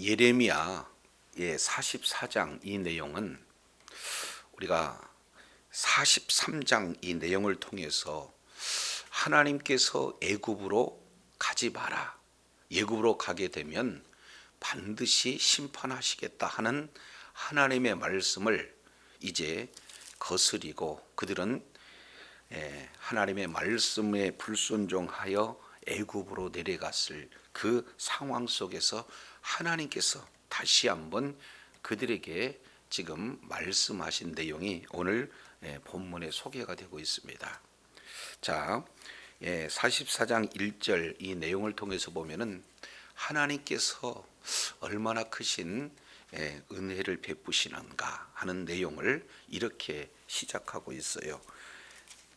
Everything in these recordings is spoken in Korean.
예레미야의 44장 이 내용은 우리가 43장 이 내용을 통해서 하나님께서 애굽으로 가지 마라, 애굽으로 가게 되면 반드시 심판하시겠다 하는 하나님의 말씀을 이제 거스리고 그들은 하나님의 말씀에 불순종하여 애굽으로 내려갔을 그 상황 속에서 하나님께서 다시 한번 그들에게 지금 말씀하신 내용이 오늘 본문에 소개가 되고 있습니다. 자, 44장 1절 이 내용을 통해서 보면은 하나님께서 얼마나 크신 은혜를 베푸시는가 하는 내용을 이렇게 시작하고 있어요.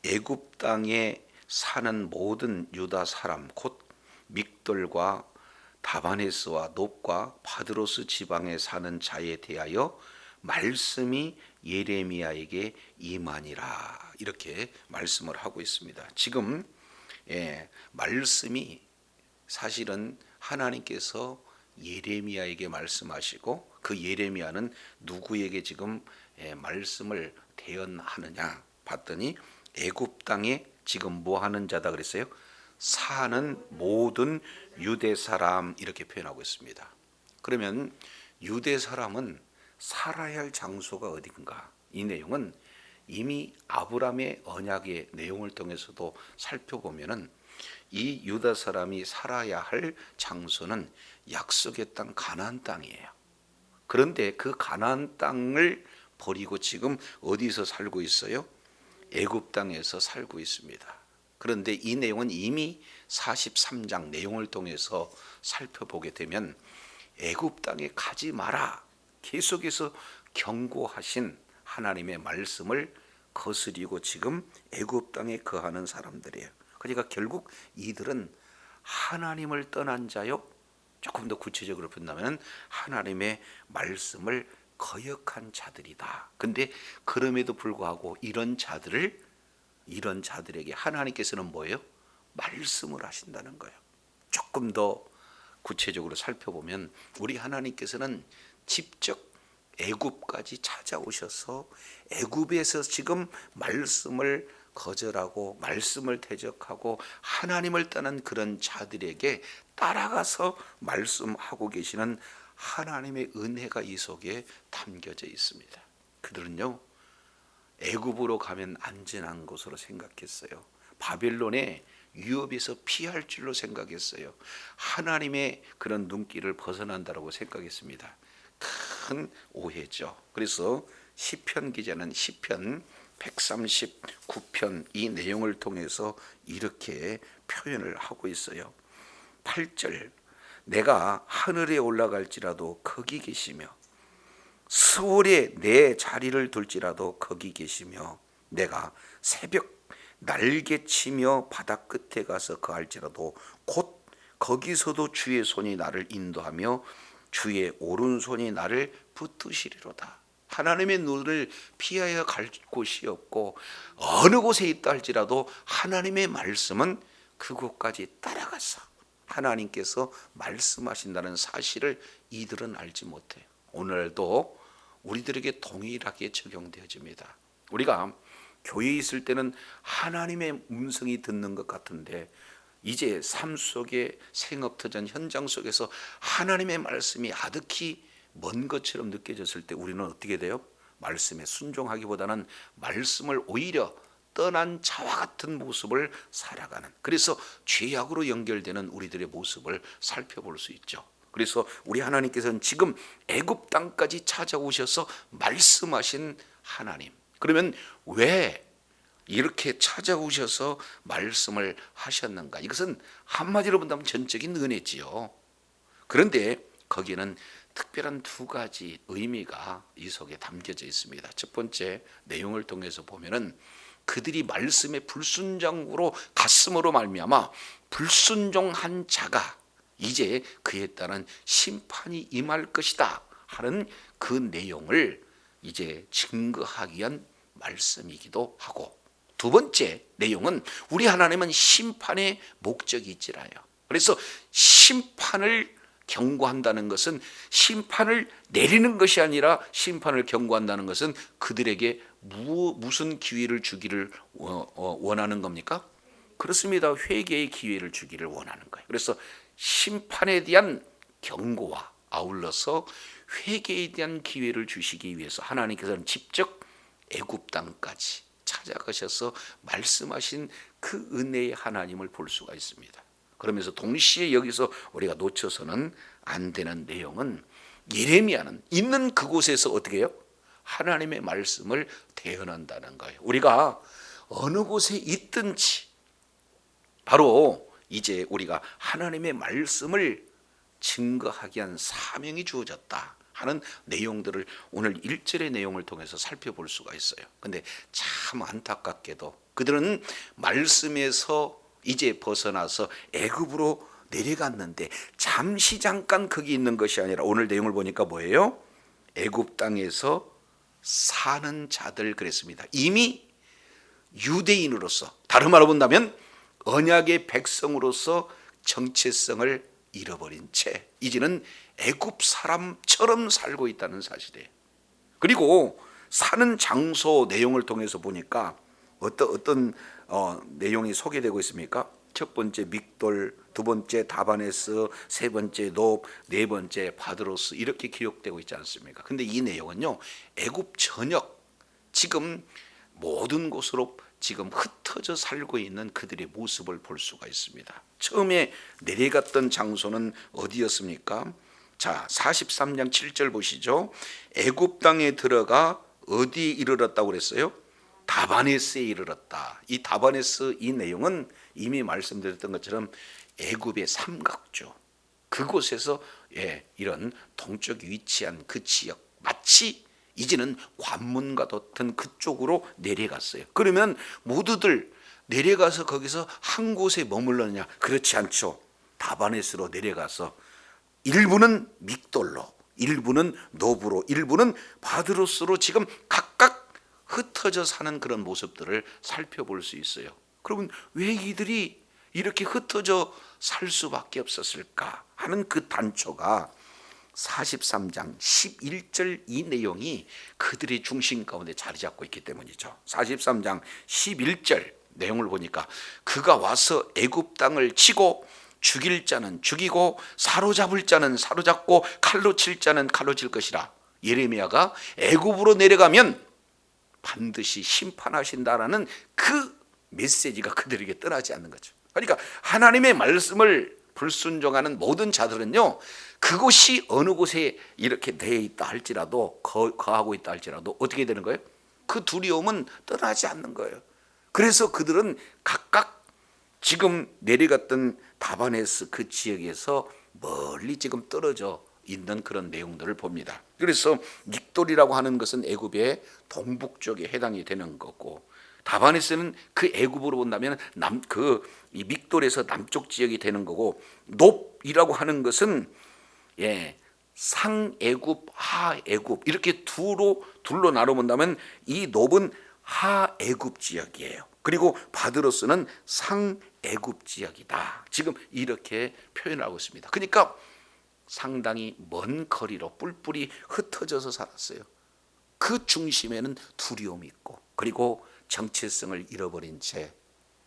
애굽 땅에 사는 모든 유다 사람 곧 믹돌과 다바네스와 놉과 바드로스 지방에 사는 자에 대하여 말씀이 예레미야에게 임하니라, 이렇게 말씀을 하고 있습니다. 지금 말씀이 사실은 하나님께서 예레미야에게 말씀하시고 그 예레미야는 누구에게 지금 말씀을 대언하느냐 봤더니 애굽 땅에 지금 뭐 하는 자다 그랬어요? 사는 모든 유대 사람, 이렇게 표현하고 있습니다. 그러면 유대 사람은 살아야 할 장소가 어딘가? 이 내용은 이미 아브라함의 언약의 내용을 통해서도 살펴보면은 이 유다 사람이 살아야 할 장소는 약속의 땅 가나안 땅이에요. 그런데 그 가나안 땅을 버리고 지금 어디서 살고 있어요? 애굽 땅에서 살고 있습니다. 그런데 이 내용은 이미 43장 내용을 통해서 살펴보게 되면 애굽 땅에 가지 마라 계속해서 경고하신 하나님의 말씀을 거스리고 지금 애굽 땅에 거하는 사람들이에요. 그러니까 결국 이들은 하나님을 떠난 자요, 조금 더 구체적으로 본다면 하나님의 말씀을 거역한 자들이다. 근데 그럼에도 불구하고 이런 자들에게 하나님께서는 뭐예요? 말씀을 하신다는 거예요. 조금 더 구체적으로 살펴보면 우리 하나님께서는 직접 애굽까지 찾아오셔서 애굽에서 지금 말씀을 거절하고 말씀을 대적하고 하나님을 떠난 그런 자들에게 따라가서 말씀하고 계시는 하나님의 은혜가 이 속에 담겨져 있습니다. 그들은요, 애굽으로 가면 안전한 곳으로 생각했어요. 바벨론의 위협에서 피할 줄로 생각했어요. 하나님의 그런 눈길을 벗어난다고 생각했습니다. 큰 오해죠. 그래서 시편 기자는 시편 139편 이 내용을 통해서 이렇게 표현을 하고 있어요. 8절, 내가 하늘에 올라갈지라도 거기 계시며 스월에 내 자리를 둘지라도 거기 계시며 내가 새벽 날개치며 바다 끝에 가서 거할지라도 곧 거기서도 주의 손이 나를 인도하며 주의 오른손이 나를 붙드시리로다. 하나님의 눈을 피하여 갈 곳이 없고 어느 곳에 있다 할지라도 하나님의 말씀은 그곳까지 따라가서 하나님께서 말씀하신다는 사실을 이들은 알지 못해요. 오늘도 우리들에게 동일하게 적용되어집니다. 우리가 교회에 있을 때는 하나님의 음성이 듣는 것 같은데 이제 삶 속에 생업터전 현장 속에서 하나님의 말씀이 아득히 먼 것처럼 느껴졌을 때 우리는 어떻게 돼요? 말씀에 순종하기보다는 말씀을 오히려 떠난 자와 같은 모습을 살아가는, 그래서 죄악으로 연결되는 우리들의 모습을 살펴볼 수 있죠. 그래서 우리 하나님께서는 지금 애굽 땅까지 찾아오셔서 말씀하신 하나님, 그러면 왜 이렇게 찾아오셔서 말씀을 하셨는가? 이것은 한마디로 본다면 전적인 은혜지요. 그런데 거기에는 특별한 두 가지 의미가 이 속에 담겨져 있습니다. 첫 번째 내용을 통해서 보면은 그들이 말씀에 불순종으로 갔음으로 말미암아 불순종한 자가 이제 그에 따른 심판이 임할 것이다 하는 그 내용을 이제 증거하기 위한 말씀이기도 하고, 두 번째 내용은 우리 하나님은 심판의 목적이 있지라요. 그래서 심판을 경고한다는 것은 심판을 내리는 것이 아니라 심판을 경고한다는 것은 그들에게 무슨 기회를 주기를 원하는 겁니까? 그렇습니다. 회개의 기회를 주기를 원하는 거예요. 그래서 심판에 대한 경고와 아울러서 회개에 대한 기회를 주시기 위해서 하나님께서는 직접 애굽 땅까지 찾아가셔서 말씀하신 그 은혜의 하나님을 볼 수가 있습니다. 그러면서 동시에 여기서 우리가 놓쳐서는 안 되는 내용은 예레미야는 있는 그곳에서 어떻게 해요? 하나님의 말씀을 대언한다는 거예요. 우리가 어느 곳에 있든지 바로 이제 우리가 하나님의 말씀을 증거하게 한 사명이 주어졌다 하는 내용들을 오늘 1절의 내용을 통해서 살펴볼 수가 있어요. 근데 참 안타깝게도 그들은 말씀에서 이제 벗어나서 애굽으로 내려갔는데 잠시 잠깐 거기 있는 것이 아니라 오늘 내용을 보니까 뭐예요? 애굽 땅에서 사는 자들 그랬습니다. 이미 유대인으로서, 다른 말로 본다면 언약의 백성으로서 정체성을 잃어버린 채 이제는 애굽 사람처럼 살고 있다는 사실이에요. 그리고 사는 장소 내용을 통해서 보니까 어떤 내용이 소개되고 있습니까? 첫 번째 믹돌, 두 번째 다바네스, 세 번째 놉, 네 번째 바드로스 이렇게 기록되고 있지 않습니까? 근데 이 내용은요, 애굽 전역 지금 모든 곳으로 지금 흩어져 살고 있는 그들의 모습을 볼 수가 있습니다. 처음에 내려갔던 장소는 어디였습니까? 자, 43장 7절 보시죠. 애굽 땅에 들어가 어디에 이르렀다고 그랬어요? 다바네스에 이르렀다. 이 다바네스 이 내용은 이미 말씀드렸던 것처럼 애굽의 삼각조 그곳에서 이런 동쪽에 위치한 그 지역 마치 이제는 관문과 같은 그쪽으로 내려갔어요. 그러면 모두들 내려가서 거기서 한 곳에 머물렀냐? 그렇지 않죠. 다바네스로 내려가서 일부는 믹돌로, 일부는 노브로, 일부는 바드로스로 지금 각각 흩어져 사는 그런 모습들을 살펴볼 수 있어요. 그러면 왜 이들이 이렇게 흩어져 살 수밖에 없었을까 하는 그 단초가 43장 11절 이 내용이 그들의 중심 가운데 자리 잡고 있기 때문이죠. 43장 11절 내용을 보니까 그가 와서 애굽 땅을 치고 죽일 자는 죽이고 사로잡을 자는 사로잡고 칼로 칠 자는 칼로 칠 것이라. 예레미야가 애굽으로 내려가면 반드시 심판하신다라는 그 메시지가 그들에게 떠나지 않는 거죠. 그러니까 하나님의 말씀을 불순종하는 모든 자들은요, 그곳이 어느 곳에 이렇게 되어 있다 할지라도 거하고 있다 할지라도 어떻게 되는 거예요? 그 두려움은 떠나지 않는 거예요. 그래서 그들은 각각 지금 내려갔던 다바네스 그 지역에서 멀리 지금 떨어져 있는 그런 내용들을 봅니다. 그래서 믹돌이라고 하는 것은 애굽의 동북쪽에 해당이 되는 거고, 다바네스는 그 애굽으로 본다면 이 믹돌에서 남쪽 지역이 되는 거고, 놉이라고 하는 것은 상애굽, 하애굽 이렇게 둘로 나눠 본다면 이 놉은 하애굽 지역이에요. 그리고 바드로스는 상애굽 지역이다. 지금 이렇게 표현하고 있습니다. 그러니까 상당히 먼 거리로 뿔뿔이 흩어져서 살았어요. 그 중심에는 두려움이 있고 그리고 정체성을 잃어버린 채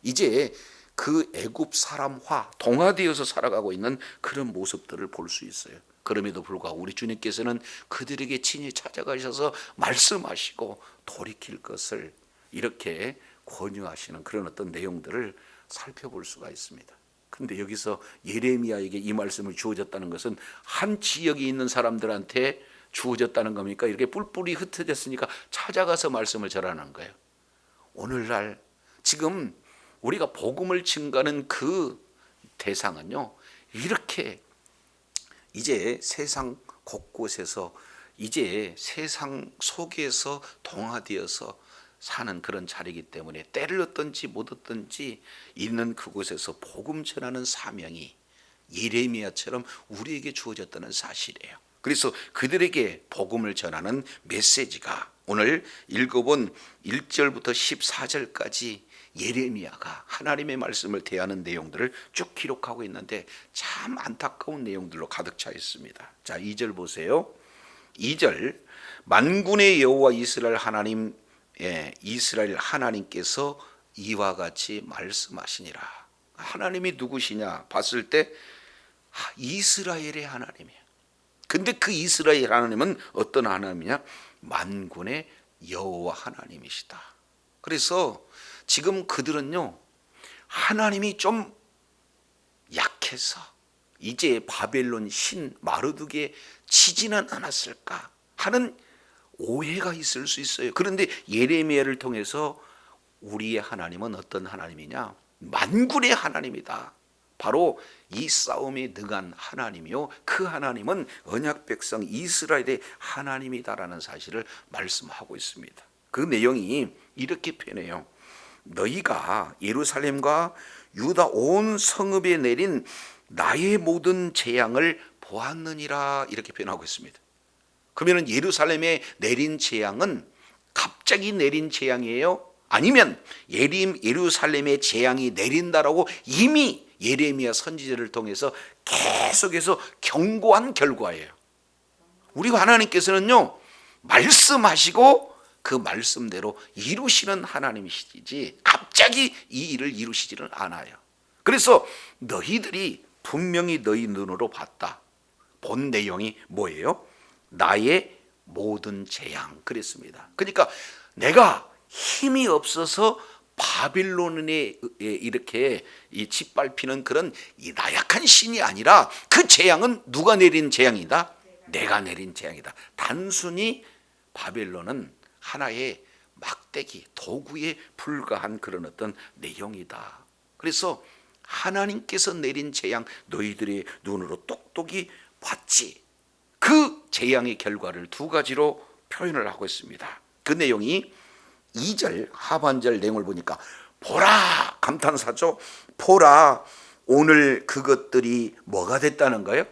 이제 그 애굽 사람화 동화되어서 살아가고 있는 그런 모습들을 볼 수 있어요. 그럼에도 불구하고 우리 주님께서는 그들에게 친히 찾아가셔서 말씀하시고 돌이킬 것을 이렇게 권유하시는 그런 어떤 내용들을 살펴볼 수가 있습니다. 그런데 여기서 예레미야에게 이 말씀을 주어졌다는 것은 한 지역에 있는 사람들한테 주어졌다는 겁니까? 이렇게 뿔뿔이 흩어졌으니까 찾아가서 말씀을 전하는 거예요. 오늘날 지금 우리가 복음을 증거하는 그 대상은요, 이렇게 이제 세상 곳곳에서 이제 세상 속에서 동화되어서 사는 그런 자리이기 때문에 때를 얻든지 못 얻든지 있는 그곳에서 복음 전하는 사명이 예레미야처럼 우리에게 주어졌다는 사실이에요. 그래서 그들에게 복음을 전하는 메시지가 오늘 읽어본 1절부터 14절까지 예레미야가 하나님의 말씀을 대하는 내용들을 쭉 기록하고 있는데 참 안타까운 내용들로 가득 차 있습니다. 자, 2절 보세요. 2절, 만군의 여호와 이스라엘 하나님, 이스라엘 하나님께서 이와 같이 말씀하시니라. 하나님이 누구시냐 봤을 때 이스라엘의 하나님이에요. 근데 그 이스라엘 하나님은 어떤 하나님이냐? 만군의 여호와 하나님이시다. 그래서 지금 그들은요, 하나님이 좀 약해서 이제 바벨론 신 마르둑에 치지는 않았을까 하는 오해가 있을 수 있어요. 그런데 예레미야를 통해서 우리의 하나님은 어떤 하나님이냐? 만군의 하나님이다. 바로 이 싸움에 능한 하나님이요, 그 하나님은 언약 백성 이스라엘의 하나님이다라는 사실을 말씀하고 있습니다. 그 내용이 이렇게 표현해요. 너희가 예루살렘과 유다 온 성읍에 내린 나의 모든 재앙을 보았느니라, 이렇게 표현하고 있습니다. 그러면 예루살렘에 내린 재앙은 갑자기 내린 재앙이에요? 아니면 예루살렘의 재앙이 내린다라고 이미 예레미야 선지자를 통해서 계속해서 경고한 결과예요. 우리 하나님께서는요, 말씀하시고 그 말씀대로 이루시는 하나님이시지 갑자기 이 일을 이루시지는 않아요. 그래서 너희들이 분명히 너희 눈으로 봤다. 본 내용이 뭐예요? 나의 모든 재앙, 그랬습니다. 그러니까 내가 힘이 없어서 바빌론에 이렇게 짓밟히는 그런 이 나약한 신이 아니라 그 재앙은 누가 내린 재앙이다? 내가 내린 재앙이다. 단순히 바벨론은 하나의 막대기, 도구에 불과한 그런 어떤 내용이다. 그래서 하나님께서 내린 재앙 너희들의 눈으로 똑똑히 봤지. 그 재앙의 결과를 두 가지로 표현을 하고 있습니다. 그 내용이 2절 하반절 내용을 보니까 보라, 감탄사죠. 보라, 오늘 그것들이 뭐가 됐다는 거예요?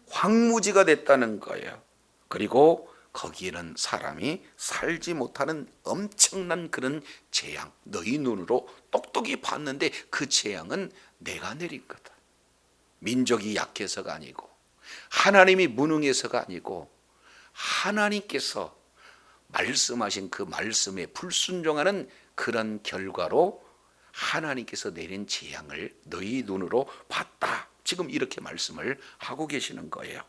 황무지가 됐다는 거예요. 그리고 거기에는 사람이 살지 못하는 엄청난 그런 재앙, 너희 눈으로 똑똑히 봤는데 그 재앙은 내가 내린 거다. 민족이 약해서가 아니고 하나님이 무능해서가 아니고 하나님께서 말씀하신 그 말씀에 불순종하는 그런 결과로 하나님께서 내린 재앙을 너희 눈으로 봤다. 지금 이렇게 말씀을 하고 계시는 거예요.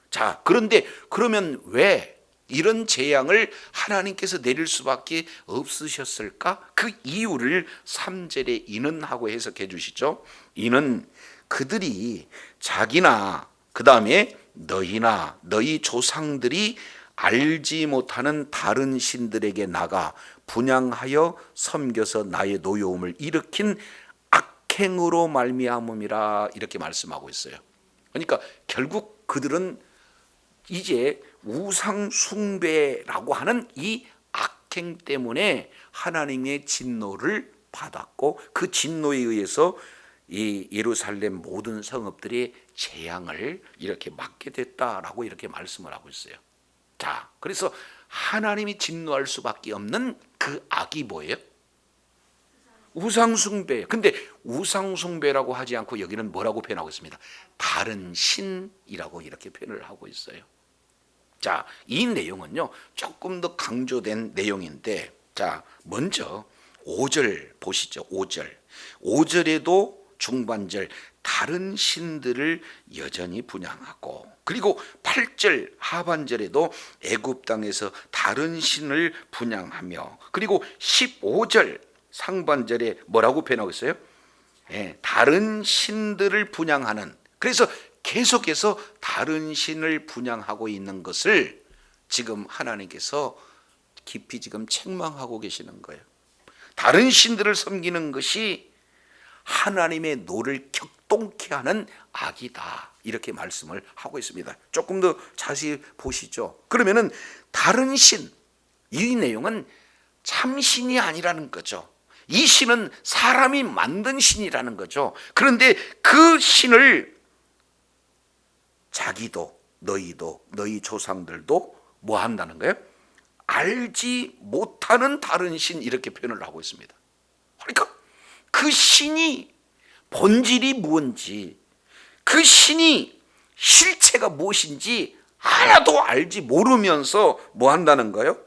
자, 그런데 그러면 왜 이런 재앙을 하나님께서 내릴 수밖에 없으셨을까? 그 이유를 3절에 이는 하고 해석해 주시죠. 이는 그들이 자기나 그 다음에 너희나 너희 조상들이 알지 못하는 다른 신들에게 나가 분향하여 섬겨서 나의 노여움을 일으킨 악행으로 말미암음이라, 이렇게 말씀하고 있어요. 그러니까 결국 그들은 이제 우상 숭배라고 하는 이 악행 때문에 하나님의 진노를 받았고 그 진노에 의해서 이 예루살렘 모든 성읍들이 재앙을 이렇게 맞게 됐다라고 이렇게 말씀을 하고 있어요. 자, 그래서 하나님이 진노할 수밖에 없는 그 악이 뭐예요? 우상숭배. 근데 우상숭배라고 하지 않고 여기는 뭐라고 표현하고 있습니다? 다른 신이라고 이렇게 표현을 하고 있어요. 자, 이 내용은요 조금 더 강조된 내용인데, 자, 먼저 5절 보시죠. 5절에도 중반절 다른 신들을 여전히 분향하고, 그리고 8절 하반절에도 애굽 땅에서 다른 신을 분향하며, 그리고 15절 상반절에 뭐라고 표현하고 있어요? 다른 신들을 분향하는, 그래서 계속해서 다른 신을 분향하고 있는 것을 지금 하나님께서 깊이 지금 책망하고 계시는 거예요. 다른 신들을 섬기는 것이 하나님의 노를 격동케 하는 악이다, 이렇게 말씀을 하고 있습니다. 조금 더 자세히 보시죠. 그러면은 다른 신, 이 내용은 참신이 아니라는 거죠. 이 신은 사람이 만든 신이라는 거죠. 그런데 그 신을 자기도 너희도 너희 조상들도 뭐 한다는 거예요? 알지 못하는 다른 신, 이렇게 표현을 하고 있습니다. 그러니까 그 신이 본질이 무엇인지, 그 신이 실체가 무엇인지 하나도 알지 모르면서 뭐 한다는 거예요?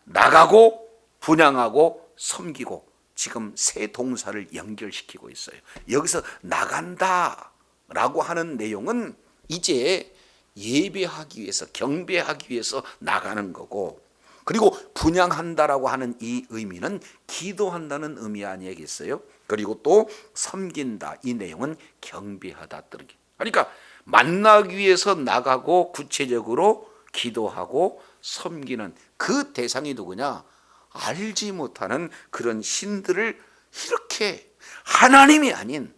나가고 분향하고 섬기고. 지금 세 동사를 연결시키고 있어요. 여기서 나간다라고 하는 내용은 이제 예배하기 위해서, 경배하기 위해서 나가는 거고, 그리고 분향한다라고 하는 이 의미는 기도한다는 의미 아니겠어요? 그리고 또 섬긴다, 이 내용은 경배하다. 그러니까 만나기 위해서 나가고 구체적으로 기도하고 섬기는 그 대상이 누구냐? 알지 못하는 그런 신들을, 이렇게 하나님이 아닌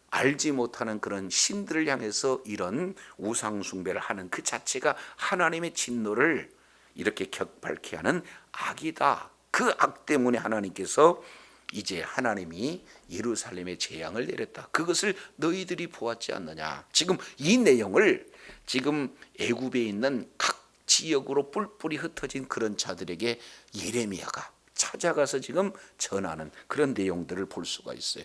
알지 못하는 그런 신들을 향해서 이런 우상 숭배를 하는 그 자체가 하나님의 진노를 이렇게 격발케 하는 악이다. 그 악 때문에 하나님께서 이제 하나님이 예루살렘에 재앙을 내렸다. 그것을 너희들이 보았지 않느냐. 지금 이 내용을 지금 애굽에 있는 각 지역으로 뿔뿔이 흩어진 그런 자들에게 예레미야가 찾아가서 지금 전하는 그런 내용들을 볼 수가 있어요.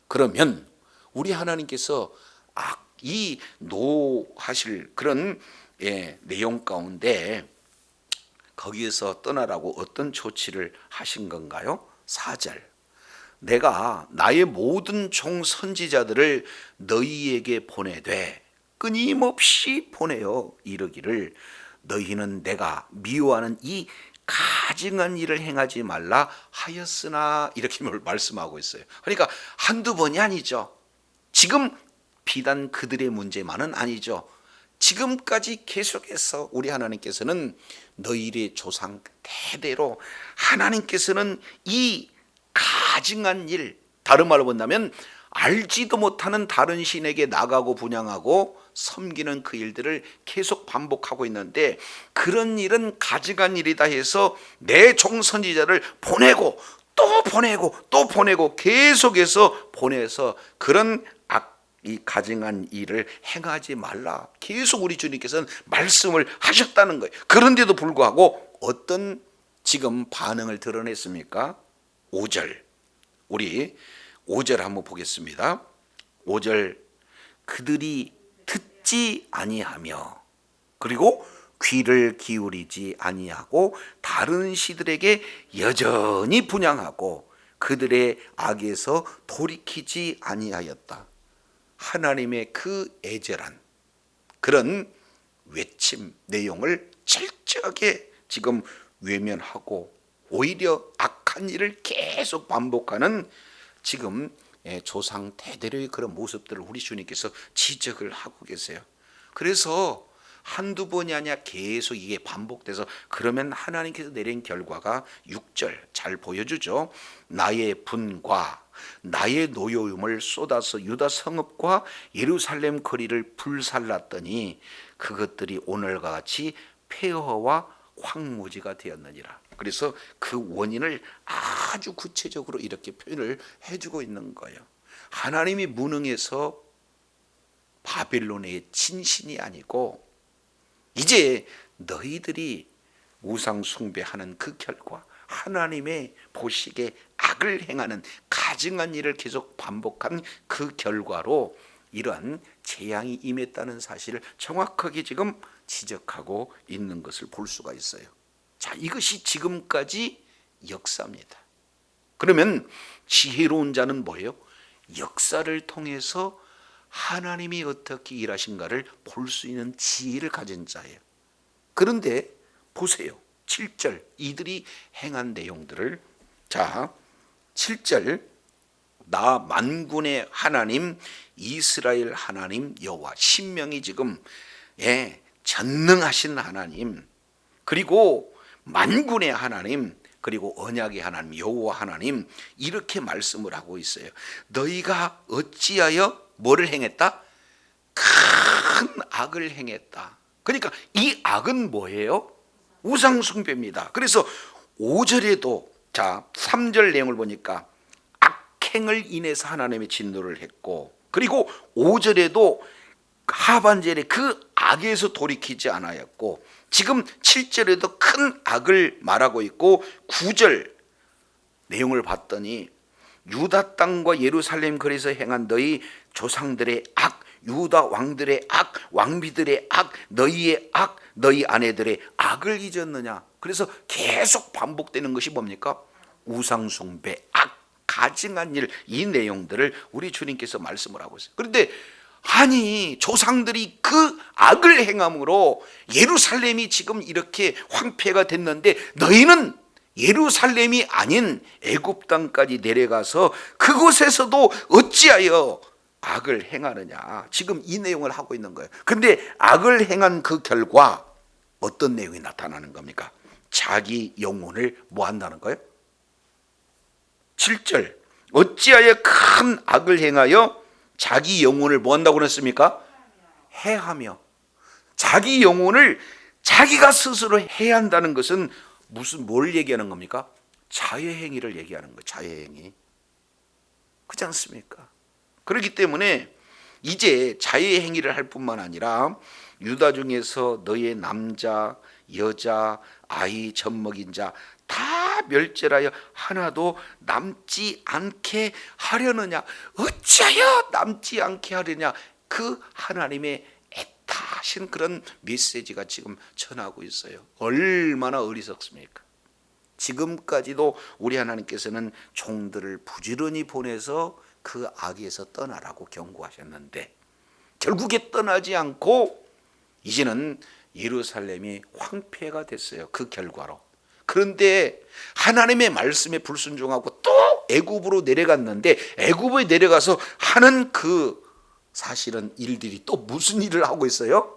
그러면 우리 하나님께서 이 노하실 그런 내용 가운데 거기에서 떠나라고 어떤 조치를 하신 건가요? 4절, 내가 나의 모든 종 선지자들을 너희에게 보내되 끊임없이 보내어 이르기를 너희는 내가 미워하는 이 가증한 일을 행하지 말라 하였으나, 이렇게 말씀하고 있어요. 그러니까 한두 번이 아니죠. 지금 비단 그들의 문제만은 아니죠. 지금까지 계속해서 우리 하나님께서는 너희의 조상 대대로 하나님께서는 이 가증한 일, 다른 말로 본다면 알지도 못하는 다른 신에게 나가고 분향하고 섬기는 그 일들을 계속 반복하고 있는데, 그런 일은 가증한 일이다 해서 내 종 선지자를 보내고 또 보내고 또 보내고 계속해서 보내서 그런 이 가증한 일을 행하지 말라, 계속 우리 주님께서는 말씀을 하셨다는 거예요. 그런데도 불구하고 어떤 지금 반응을 드러냈습니까? 5절, 우리 5절 한번 보겠습니다. 5절, 그들이 듣지 아니하며 그리고 귀를 기울이지 아니하고 다른 시들에게 여전히 분향하고 그들의 악에서 돌이키지 아니하였다. 하나님의 그 애절한 그런 외침 내용을 철저하게 지금 외면하고 오히려 악한 일을 계속 반복하는 지금 조상 대대로의 그런 모습들을 우리 주님께서 지적을 하고 계세요. 그래서 한두 번이 아니라 계속 이게 반복돼서, 그러면 하나님께서 내린 결과가 6절 잘 보여주죠. 나의 분과 나의 노여움을 쏟아서 유다 성읍과 예루살렘 거리를 불살랐더니 그것들이 오늘과 같이 폐허와 황무지가 되었느니라. 그래서 그 원인을 아주 구체적으로 이렇게 표현을 해주고 있는 거예요. 하나님이 무능해서 바벨론의 진신이 아니고 이제 너희들이 우상 숭배하는 그 결과, 하나님의 보시기에 악을 행하는 가증한 일을 계속 반복한 그 결과로 이러한 재앙이 임했다는 사실을 정확하게 지금 지적하고 있는 것을 볼 수가 있어요. 자, 이것이 지금까지 역사입니다. 그러면 지혜로운 자는 뭐예요? 역사를 통해서 하나님이 어떻게 일하신가를 볼 수 있는 지혜를 가진 자예요. 그런데 보세요. 7절, 이들이 행한 내용들을. 자, 7절, 나 만군의 하나님 이스라엘 하나님 여호와, 신명이 지금 전능하신 하나님, 그리고 만군의 하나님, 그리고 언약의 하나님 여호와 하나님, 이렇게 말씀을 하고 있어요. 너희가 어찌하여 뭐를 행했다? 큰 악을 행했다. 그러니까 이 악은 뭐예요? 우상 숭배입니다. 그래서 5절에도, 자 3절 내용을 보니까 악행을 인해서 하나님의 진노를 했고, 그리고 5절에도 하반절에 그 악에서 돌이키지 않았고, 지금 7절에도 큰 악을 말하고 있고, 9절 내용을 봤더니 유다 땅과 예루살렘 거리에서 행한 너희 조상들의 악, 유다 왕들의 악, 왕비들의 악, 너희의 악, 너희 아내들의 악을 잊었느냐. 그래서 계속 반복되는 것이 뭡니까? 우상숭배, 악, 가증한 일, 이 내용들을 우리 주님께서 말씀을 하고 있어요. 그런데 아니, 조상들이 그 악을 행함으로 예루살렘이 지금 이렇게 황폐가 됐는데 너희는 예루살렘이 아닌 애굽 땅까지 내려가서 그곳에서도 어찌하여 악을 행하느냐. 지금 이 내용을 하고 있는 거예요. 그런데 악을 행한 그 결과 어떤 내용이 나타나는 겁니까? 자기 영혼을 뭐 한다는 거예요? 7절, 어찌하여 큰 악을 행하여 자기 영혼을 뭐 한다고 그랬습니까? 해하며. 자기 영혼을 자기가 스스로 해야 한다는 것은 뭘 얘기하는 겁니까? 자해행위를 얘기하는 거예요. 자해행위. 그렇지 않습니까? 그렇기 때문에 이제 자해행위를 할 뿐만 아니라 유다 중에서 너의 남자, 여자, 아이, 젖먹인 자 다 멸절하여 하나도 남지 않게 하려느냐. 어찌하여 남지 않게 하려냐. 그 하나님의 애타신 그런 메시지가 지금 전하고 있어요. 얼마나 어리석습니까? 지금까지도 우리 하나님께서는 종들을 부지런히 보내서 그 악에서 떠나라고 경고하셨는데 결국에 떠나지 않고 이제는 예루살렘이 황폐가 됐어요. 그 결과로. 그런데 하나님의 말씀에 불순종하고 또 애굽으로 내려갔는데 애굽에 내려가서 하는 그 사실은 일들이 또 무슨 일을 하고 있어요?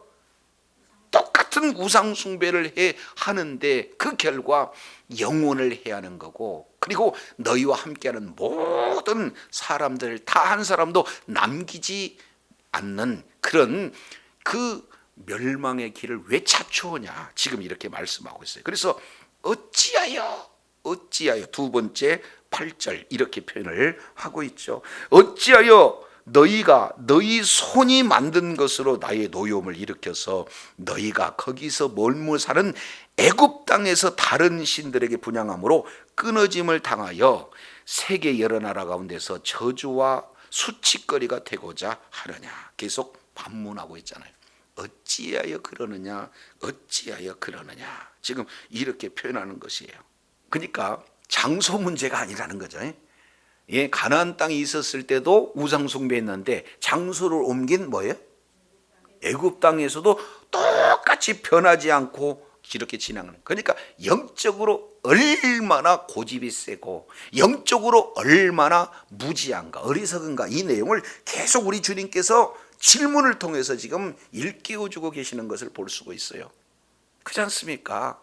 똑같은 우상 숭배를 하는데 그 결과 영혼을 해하는 거고, 그리고 너희와 함께하는 모든 사람들 다 한 사람도 남기지 않는 그런 그 멸망의 길을 왜 찾아오냐. 지금 이렇게 말씀하고 있어요. 그래서 어찌하여 두 번째 8절 이렇게 표현을 하고 있죠. 어찌하여 너희가 너희 손이 만든 것으로 나의 노여움을 일으켜서 너희가 거기서 멀무 사는 애굽 땅에서 다른 신들에게 분향함으로 끊어짐을 당하여 세계 여러 나라 가운데서 저주와 수치거리가 되고자 하느냐. 계속 반문하고 있잖아요. 어찌하여 그러느냐, 어찌하여 그러느냐. 지금 이렇게 표현하는 것이에요. 그러니까 장소 문제가 아니라는 거죠. 예, 가나안 땅에 있었을 때도 우상 숭배했는데 장소를 옮긴 뭐예요? 애굽 땅에서도 똑같이 변하지 않고 이렇게 진행하는. 그러니까 영적으로 얼마나 고집이 세고 영적으로 얼마나 무지한가, 어리석은가, 이 내용을 계속 우리 주님께서 질문을 통해서 지금 일깨워주고 계시는 것을 볼 수가 있어요. 그렇지 않습니까?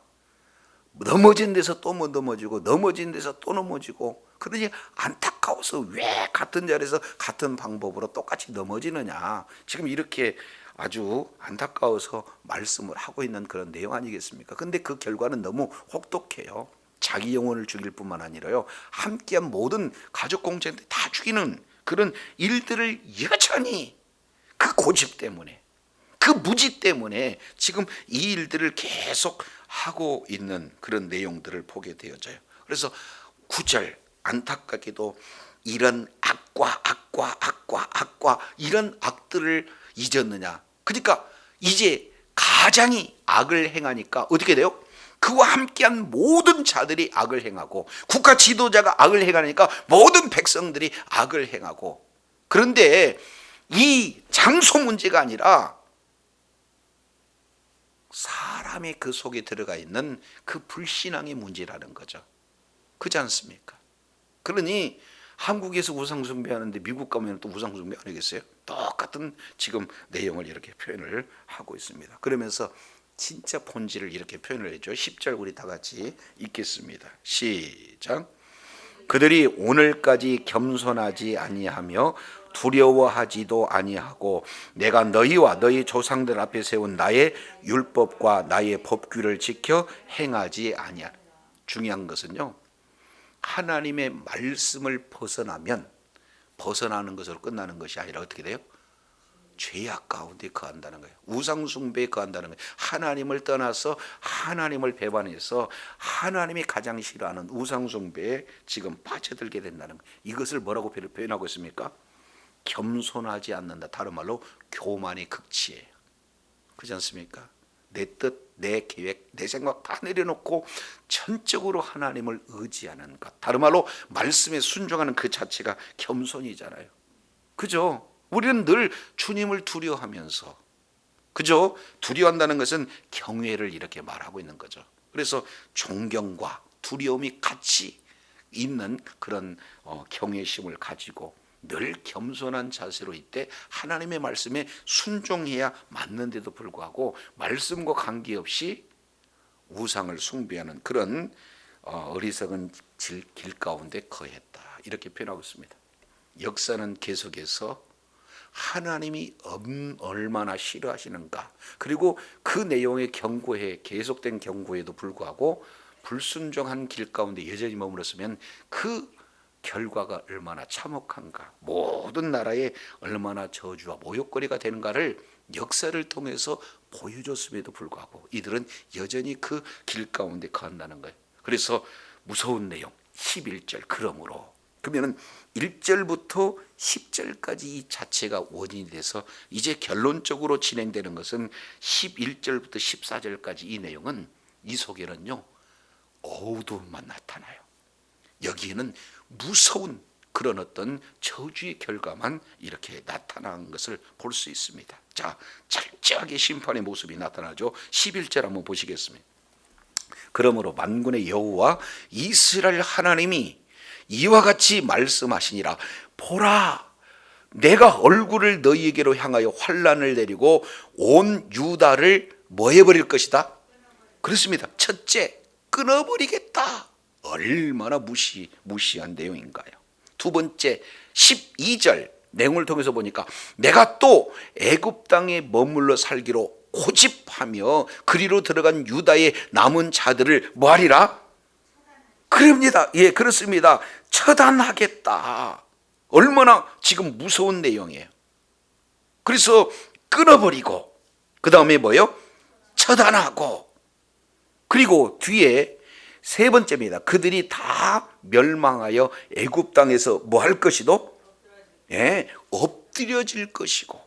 넘어진 데서 또 넘어지고 넘어진 데서 또 넘어지고. 그러니 안타까워서 왜 같은 자리에서 같은 방법으로 똑같이 넘어지느냐. 지금 이렇게 아주 안타까워서 말씀을 하고 있는 그런 내용 아니겠습니까? 근데 그 결과는 너무 혹독해요. 자기 영혼을 죽일 뿐만 아니라요, 함께한 모든 가족 공동체 다 죽이는 그런 일들을 여전히 그 고집 때문에, 그 무지 때문에 지금 이 일들을 계속 하고 있는 그런 내용들을 보게 되어져요. 그래서 9절, 안타깝게도 이런 악과 이런 악들을 잊었느냐. 그러니까 이제 가장이 악을 행하니까 어떻게 돼요? 그와 함께한 모든 자들이 악을 행하고 국가 지도자가 악을 행하니까 모든 백성들이 악을 행하고. 그런데 이 장소 문제가 아니라 사람의 그 속에 들어가 있는 그 불신앙의 문제라는 거죠. 그렇지 않습니까? 그러니 한국에서 우상숭배하는데 미국 가면 또 우상숭배 안 하겠어요? 똑같은 지금 내용을 이렇게 표현을 하고 있습니다. 그러면서 진짜 본질을 이렇게 표현을 해줘. 10절 우리 다 같이 읽겠습니다. 시작. 그들이 오늘까지 겸손하지 아니하며 두려워하지도 아니하고 내가 너희와 너희 조상들 앞에 세운 나의 율법과 나의 법규를 지켜 행하지 아니하라. 중요한 것은요, 하나님의 말씀을 벗어나면 벗어나는 것으로 끝나는 것이 아니라 어떻게 돼요? 죄악 가운데 거한다는 거예요. 우상 숭배에 거한다는 거예요. 하나님을 떠나서 하나님을 배반해서 하나님이 가장 싫어하는 우상 숭배에 지금 빠져들게 된다는 거예요. 이것을 뭐라고 표현하고 있습니까? 겸손하지 않는다. 다른 말로 교만의 극치예요. 그렇지 않습니까? 내 뜻, 내 계획, 내 생각 다 내려놓고 전적으로 하나님을 의지하는 것. 다른 말로 말씀에 순종하는 그 자체가 겸손이잖아요. 그죠? 우리는 늘 주님을 두려워하면서, 그죠? 두려워한다는 것은 경외를 이렇게 말하고 있는 거죠. 그래서 존경과 두려움이 같이 있는 그런 경외심을 가지고 늘 겸손한 자세로 있되 하나님의 말씀에 순종해야 맞는데도 불구하고 말씀과 관계없이 우상을 숭배하는 그런 어리석은 길 가운데 거했다. 이렇게 표현하고 있습니다. 역사는 계속해서 하나님이 얼마나 싫어하시는가, 그리고 그 내용의 경고에 계속된 경고에도 불구하고 불순종한 길 가운데 여전히 머물렀으면 그 결과가 얼마나 참혹한가, 모든 나라에 얼마나 저주와 모욕거리가 되는가를 역사를 통해서 보여줬음에도 불구하고 이들은 여전히 그 길 가운데 거한다는 거예요. 그래서 무서운 내용 11절 그러면은 1절부터 10절까지 이 자체가 원인이 돼서 이제 결론적으로 진행되는 것은 11절부터 14절까지 이 내용은 이 속에는요 어두움만 나타나요. 여기에는 무서운 그런 어떤 저주의 결과만 이렇게 나타난 것을 볼 수 있습니다. 자, 철저하게 심판의 모습이 나타나죠. 11절 한번 보시겠습니다. 그러므로 만군의 여호와 이스라엘 하나님이 이와 같이 말씀하시니라. 보라, 내가 얼굴을 너희에게로 향하여 환란을 내리고 온 유다를 뭐 해버릴 것이다? 그렇습니다. 첫째, 끊어버리겠다. 얼마나 무시한 내용인가요? 두 번째 12절 내용을 통해서 보니까 내가 또 애굽 땅에 머물러 살기로 고집하며 그리로 들어간 유다의 남은 자들을 뭐하리라? 그럽니다. 예, 그렇습니다. 처단하겠다. 얼마나 지금 무서운 내용이에요. 그래서 끊어버리고 그 다음에 뭐요? 처단하고, 그리고 뒤에 세 번째입니다. 그들이 다 멸망하여 애굽 땅에서 뭐 할 것이도? 예, 엎드려질 것이고,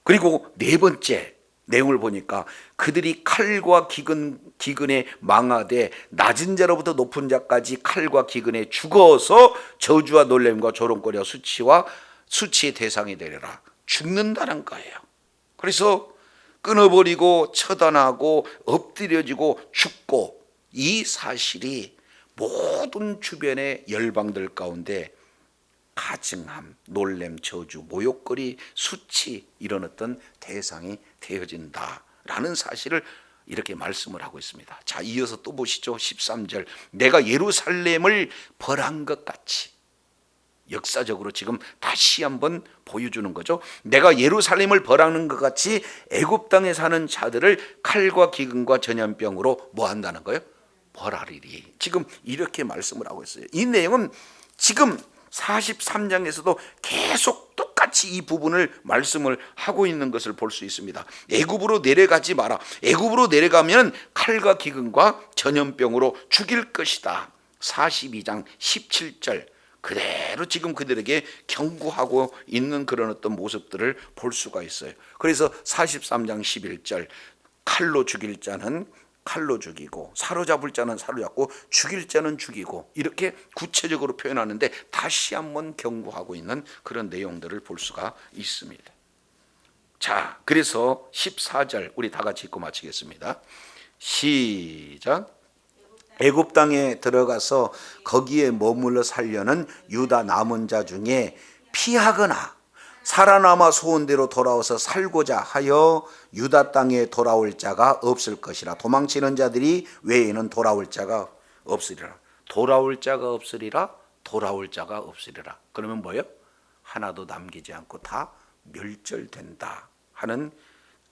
그리고 네 번째 내용을 보니까 그들이 칼과 기근에 망하되 낮은 자로부터 높은 자까지 칼과 기근에 죽어서 저주와 놀램과 조롱거리와 수치의 대상이 되리라. 죽는다는 거예요. 그래서 끊어버리고 처단하고 엎드려지고 죽고, 이 사실이 모든 주변의 열방들 가운데 가증함, 놀램, 저주, 모욕거리, 수치 이런 어떤 대상이 되어진다라는 사실을 이렇게 말씀을 하고 있습니다. 자, 이어서 또 보시죠. 13절 내가 예루살렘을 벌한 것 같이, 역사적으로 지금 다시 한번 보여주는 거죠. 내가 예루살렘을 벌하는 것 같이 애굽 땅에 사는 자들을 칼과 기근과 전염병으로 뭐 한다는 거예요? 벌하리리. 지금 이렇게 말씀을 하고 있어요. 이 내용은 지금 43장에서도 계속 똑같이 이 부분을 말씀을 하고 있는 것을 볼 수 있습니다. 애굽으로 내려가지 마라. 애굽으로 내려가면 칼과 기근과 전염병으로 죽일 것이다. 42장 17절 그대로 지금 그들에게 경고하고 있는 그런 어떤 모습들을 볼 수가 있어요. 그래서 43장 11절 칼로 죽일 자는 칼로 죽이고 사로잡을 자는 사로잡고 죽일 자는 죽이고, 이렇게 구체적으로 표현하는데 다시 한번 경고하고 있는 그런 내용들을 볼 수가 있습니다. 자, 그래서 14절 우리 다 같이 읽고 마치겠습니다. 시작. 애굽 땅에 들어가서 거기에 머물러 살려는 유다 남은 자 중에 피하거나 살아남아 소원대로 돌아와서 살고자 하여 유다 땅에 돌아올 자가 없을 것이라. 도망치는 자들이 외에는 돌아올 자가 없으리라. 돌아올 자가 없으리라. 돌아올 자가 없으리라. 그러면 뭐예요? 하나도 남기지 않고 다 멸절된다 하는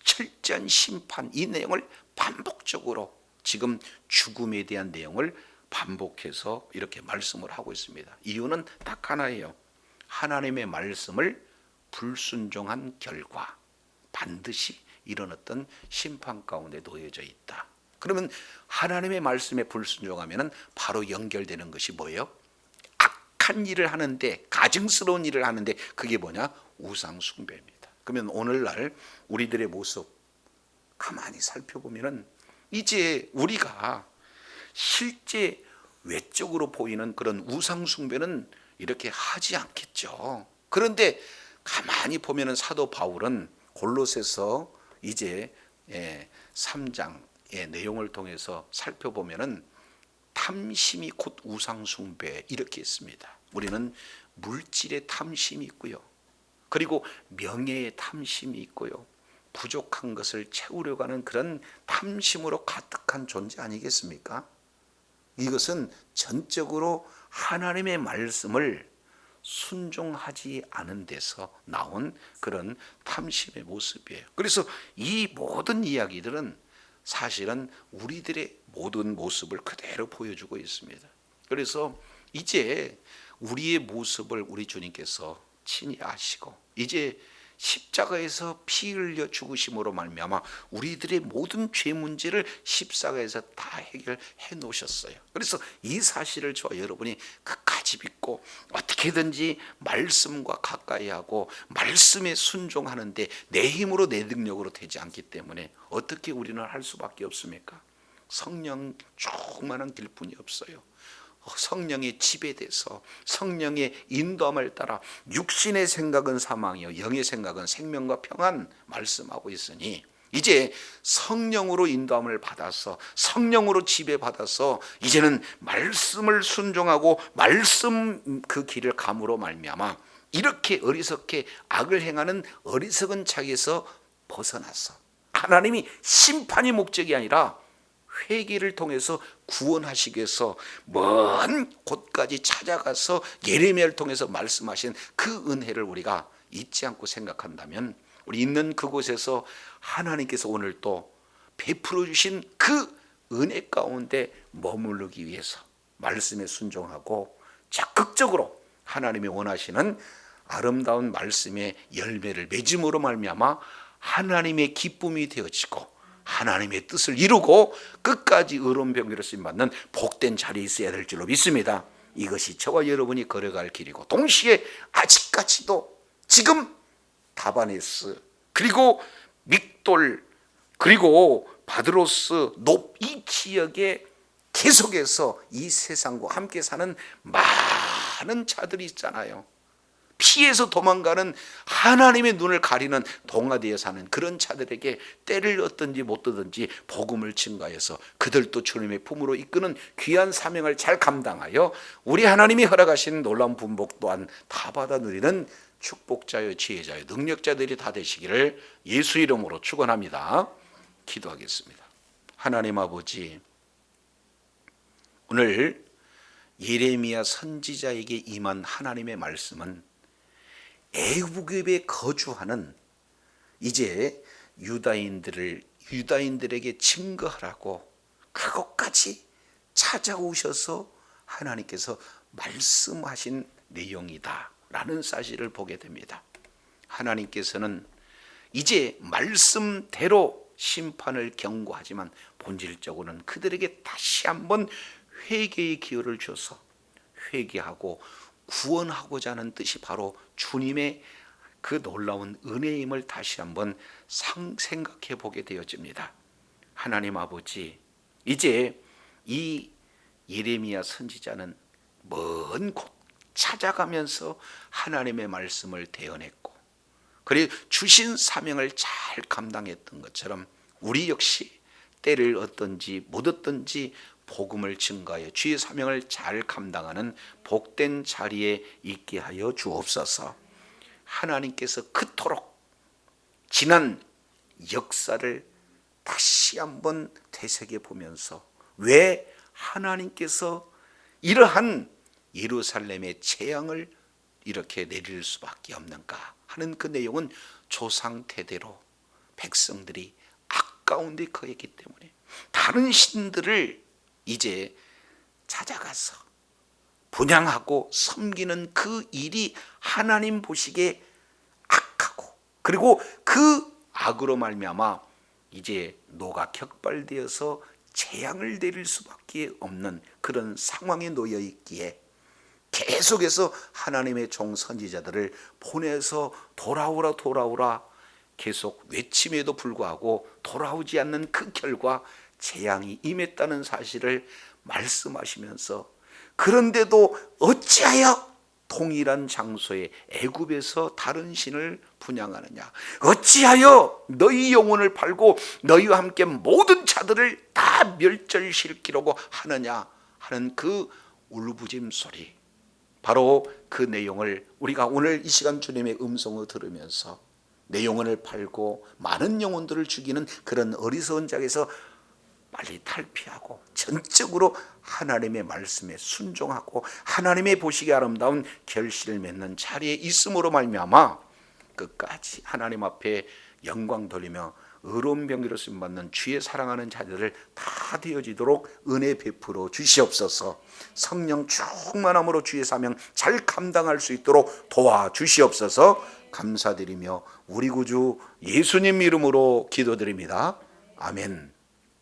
철저한 심판, 이 내용을 반복적으로 지금 죽음에 대한 내용을 반복해서 이렇게 말씀을 하고 있습니다. 이유는 딱 하나예요. 하나님의 말씀을 불순종한 결과 반드시 이런 어떤 심판 가운데 놓여져 있다. 그러면 하나님의 말씀에 불순종하면 바로 연결되는 것이 뭐예요? 악한 일을 하는데, 가증스러운 일을 하는데, 그게 뭐냐? 우상 숭배입니다. 그러면 오늘날 우리들의 모습 가만히 살펴보면 이제 우리가 실제 외적으로 보이는 그런 우상 숭배는 이렇게 하지 않겠죠. 그런데 가만히 보면 사도 바울은 골로새서 이제 3장의 내용을 통해서 살펴보면 탐심이 곧 우상 숭배 이렇게 했습니다. 우리는 물질의 탐심이 있고요, 그리고 명예의 탐심이 있고요, 부족한 것을 채우려고 하는 그런 탐심으로 가득한 존재 아니겠습니까? 이것은 전적으로 하나님의 말씀을 순종하지 않은 데서 나온 그런 탐심의 모습이에요. 그래서 이 모든 이야기들은 사실은 우리들의 모든 모습을 그대로 보여주고 있습니다. 그래서 이제 우리의 모습을 우리 주님께서 친히 아시고 이제 십자가에서 피 흘려 죽으심으로 말미암아 우리들의 모든 죄 문제를 십자가에서 다 해결해 놓으셨어요. 그래서 이 사실을 저와 여러분이 끝까지 믿고 어떻게든지 말씀과 가까이 하고 말씀에 순종하는데 내 힘으로 내 능력으로 되지 않기 때문에 어떻게 우리는 할 수밖에 없습니까? 성령 충만한 길뿐이 없어요. 성령의 지배돼서 성령의 인도함을 따라 육신의 생각은 사망이요 영의 생각은 생명과 평안 말씀하고 있으니 이제 성령으로 인도함을 받아서 성령으로 지배받아서 이제는 말씀을 순종하고 말씀 그 길을 감으로 말미암아 이렇게 어리석게 악을 행하는 어리석은 자에서 벗어나서 하나님이 심판이 목적이 아니라 회개를 통해서 구원하시기 위해서 먼 곳까지 찾아가서 예레미야를 통해서 말씀하신 그 은혜를 우리가 잊지 않고 생각한다면 우리 있는 그곳에서 하나님께서 오늘 또 베풀어 주신 그 은혜 가운데 머무르기 위해서 말씀에 순종하고 적극적으로 하나님이 원하시는 아름다운 말씀의 열매를 맺음으로 말미암아 하나님의 기쁨이 되어지고 하나님의 뜻을 이루고 끝까지 의로운 병기로 쓰임받는 복된 자리에 있어야 될 줄로 믿습니다. 이것이 저와 여러분이 걸어갈 길이고 동시에 아직까지도 지금 다바네스 그리고 믹돌 그리고 바드로스 높 이 지역에 계속해서 이 세상과 함께 사는 많은 자들이 있잖아요. 피해서 도망가는 하나님의 눈을 가리는 동화되어 사는 그런 자들에게 때를 얻든지 못 얻든지 복음을 증가해서 그들도 주님의 품으로 이끄는 귀한 사명을 잘 감당하여 우리 하나님이 허락하신 놀라운 분복 또한 다 받아 누리는 축복자여 지혜자여 능력자들이 다 되시기를 예수 이름으로 축원합니다. 기도하겠습니다. 하나님 아버지, 오늘 예레미야 선지자에게 임한 하나님의 말씀은 애굽에 거주하는 이제 유다인들에게 증거하라고 그것까지 찾아오셔서 하나님께서 말씀하신 내용이다라는 사실을 보게 됩니다. 하나님께서는 이제 말씀대로 심판을 경고하지만 본질적으로는 그들에게 다시 한번 회개의 기회를 줘서 회개하고 구원하고자 하는 뜻이 바로 주님의 그 놀라운 은혜임을 다시 한번 생각해 보게 되어집니다. 하나님 아버지, 이제 이 예레미야 선지자는 먼 곳 찾아가면서 하나님의 말씀을 대언했고 그리고 주신 사명을 잘 감당했던 것처럼 우리 역시 때를 얻든지 못 얻든지 복음을 증가하여 주의 사명을 잘 감당하는 복된 자리에 있게 하여 주옵소서. 하나님께서 그토록 지난 역사를 다시 한번 되새겨 보면서 왜 하나님께서 이러한 예루살렘의 재앙을 이렇게 내릴 수밖에 없는가 하는 그 내용은 조상 대대로 백성들이 악 가운데 거했기 때문에 다른 신들을 이제 찾아가서 분향하고 섬기는 그 일이 하나님 보시기에 악 그리고 그 악으로 말미암아 이제 노가 격발되어서 재앙을 내릴 수밖에 없는 그런 상황에 놓여 있기에 계속해서 하나님의 종 선지자들을 보내서 돌아오라 계속 외침에도 불구하고 돌아오지 않는 그 결과 재앙이 임했다는 사실을 말씀하시면서, 그런데도 어찌하여 동일한 장소에 애굽에서 다른 신을 분향하느냐, 어찌하여 너희 영혼을 팔고 너희와 함께 모든 자들을 다 멸절시키려고 하느냐 하는 그 울부짖음 소리, 바로 그 내용을 우리가 오늘 이 시간 주님의 음성을 들으면서 내 영혼을 팔고 많은 영혼들을 죽이는 그런 어리석은 자에서 빨리 탈피하고 전적으로 하나님의 말씀에 순종하고 하나님의 보시기에 아름다운 결실을 맺는 자리에 있음으로 말미암아 끝까지 하나님 앞에 영광 돌리며 의로운 병기로 쓰임받는 주의 사랑하는 자들을 다 되어지도록 은혜 베풀어 주시옵소서. 성령 충만함으로 주의 사명 잘 감당할 수 있도록 도와주시옵소서. 감사드리며 우리 구주 예수님 이름으로 기도드립니다. 아멘.